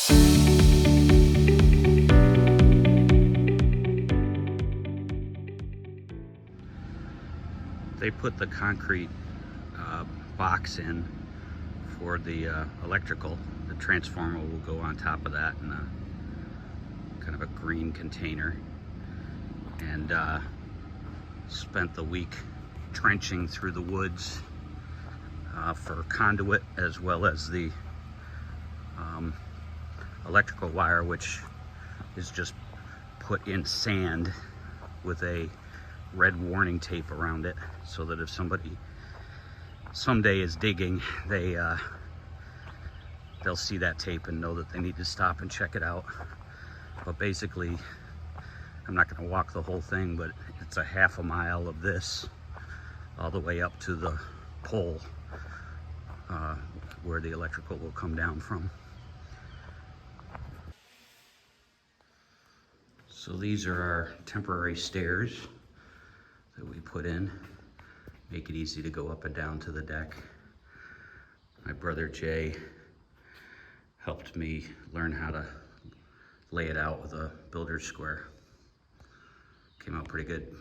They put the concrete box in for the electrical. The transformer will go on top of that in a kind of a green container. And spent the week trenching through the woods for conduit, as well as the electrical wire, which is just put in sand with a red warning tape around it, so that if somebody someday is digging, they'll see that tape and know that they need to stop and check it out. But basically, I'm not going to walk the whole thing, but it's a half a mile of this all the way up to the pole where the electrical will come down from. So these are our temporary stairs that we put in, make it easy to go up and down to the deck. My brother Jay helped me learn how to lay it out with a builder's square. Came out pretty good.